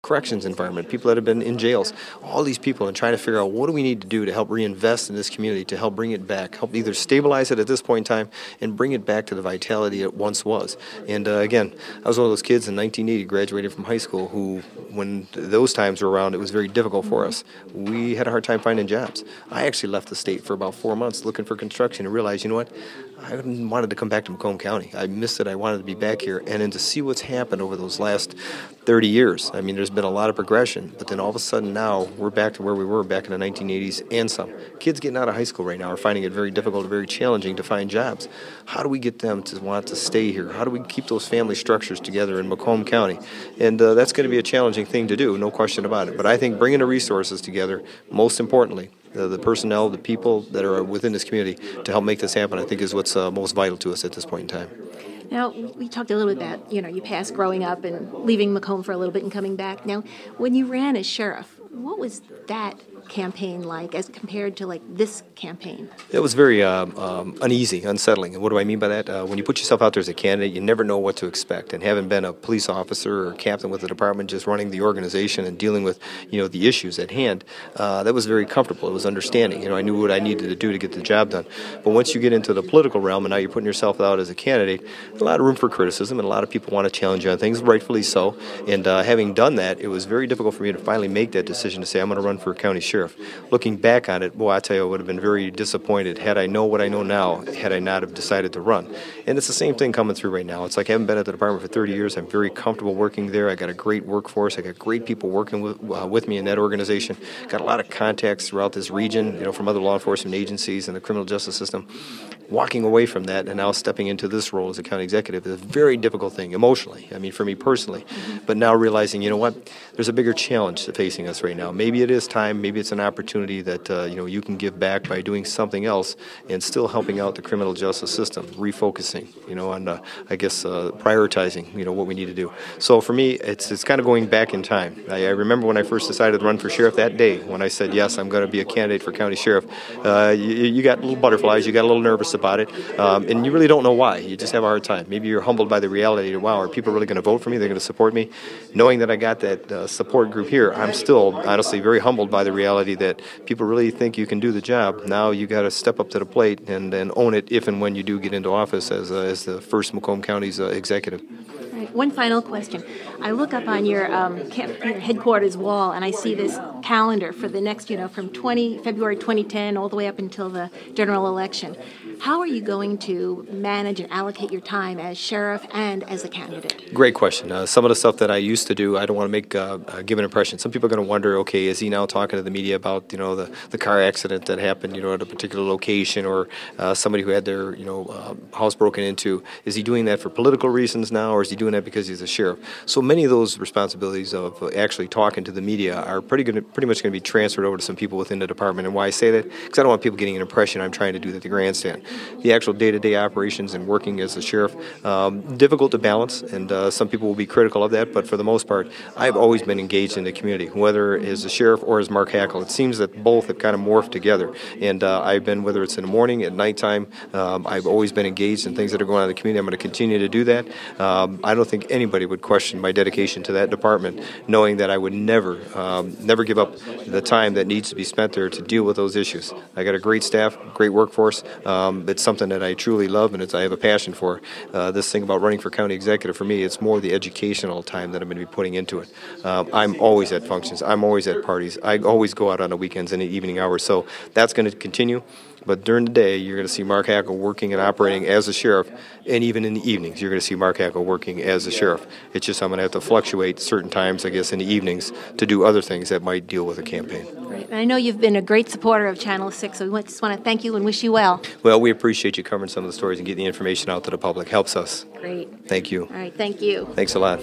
corrections environment, people that have been in jails, all these people, and trying to figure out what do we need to do to help reinvest in this community, to help bring it back, help either stabilize it at this point in time and bring it back to the vitality it once was. And again, I was one of those kids in 1980 graduated from high school who, when those times were around, it was very difficult for us. We had a hard time finding jobs. I actually left the state for about 4 months looking for construction and realized, you know what, I wanted to come back to Macomb County. I missed it. I wanted to be back here. And then to see what's happened over those last 30 years, I mean, there's been a lot of progression. But then all of a sudden now we're back to where we were back in the 1980s and some. Kids getting out of high school right now are finding it very difficult and very challenging to find jobs. How do we get them to want to stay here? How do we keep those family structures together in Macomb County? And that's going to be a challenging thing to do, no question about it. But I think bringing the resources together, most importantly, the personnel, the people that are within this community to help make this happen, I think is what's most vital to us at this point in time. Now, we talked a little bit about, you passed growing up and leaving Macomb for a little bit and coming back. Now, when you ran as sheriff, what was that campaign like as compared to like this campaign? It was very uneasy, unsettling. And what do I mean by that? When you put yourself out there as a candidate, you never know what to expect. And having been a police officer or captain with the department, just running the organization and dealing with the issues at hand, that was very comfortable. It was understanding. I knew what I needed to do to get the job done. But once you get into the political realm and now you're putting yourself out as a candidate, a lot of room for criticism and a lot of people want to challenge you on things, rightfully so. And having done that, it was very difficult for me to finally make that decision to say I'm going to run for county sheriff. Looking back on it, boy, I tell you, I would have been very disappointed had I known what I know now, had I not have decided to run. And it's the same thing coming through right now. It's like I haven't been at the department for 30 years. I'm very comfortable working there. I got a great workforce. I got great people working with me in that organization. Got a lot of contacts throughout this region, from other law enforcement agencies and the criminal justice system. Walking away from that and now stepping into this role as a county executive is a very difficult thing emotionally, for me personally. But now realizing, there's a bigger challenge facing us right now. Maybe it is time, maybe it's an opportunity that, you can give back by doing something else and still helping out the criminal justice system, refocusing, on, prioritizing, what we need to do. So for me, it's kind of going back in time. I remember when I first decided to run for sheriff that day, when I said, yes, I'm going to be a candidate for county sheriff, you got little butterflies, you got a little nervous about it, and you really don't know why. You just have a hard time. Maybe you're humbled by the reality that, wow, are people really going to vote for me? They're going to support me? Knowing that I got that support group here, I'm still, honestly, very humbled by the reality that people really think you can do the job. Now you got to step up to the plate and own it if and when you do get into office as the first Macomb County's executive. Right. One final question. I look up on your headquarters wall and I see this calendar for the next, from February 2010 all the way up until the general election. How are you going to manage and allocate your time as sheriff and as a candidate? Great question. Some of the stuff that I used to do, I don't want to give an impression. Some people are going to wonder, okay, is he now talking to the media about, the car accident that happened, at a particular location, or somebody who had their, house broken into? Is he doing that for political reasons now, or is he doing that because he's a sheriff? So many of those responsibilities of actually talking to the media are pretty much going to be transferred over to some people within the department. And why I say that? Because I don't want people getting an impression I'm trying to do that the grandstand. The actual day-to-day operations and working as a sheriff, difficult to balance, and some people will be critical of that, but for the most part, I've always been engaged in the community, whether as a sheriff or as Mark Hackel. It seems that both have kind of morphed together, and I've been, whether it's in the morning, at nighttime, I've always been engaged in things that are going on in the community. I'm going to continue to do that. I don't think anybody would question my dedication to that department, knowing that I would never give up the time that needs to be spent there to deal with those issues. I got a great staff, great workforce. It's something that I truly love, and I have a passion for. This thing about running for county executive, for me, it's more the educational time that I'm going to be putting into it. I'm always at functions. I'm always at parties. I always go out on the weekends and the evening hours, so that's going to continue. But during the day, you're going to see Mark Hackel working and operating as a sheriff, and even in the evenings, you're going to see Mark Hackel working as a sheriff. It's just I'm going to have to fluctuate certain times, I guess, in the evenings to do other things that might deal with a campaign. Right. And I know you've been a great supporter of Channel 6, so we just want to thank you and wish you well. Well, we appreciate you covering some of the stories and getting the information out to the public. Helps us. Great. Thank you. All right, thank you. Thanks a lot.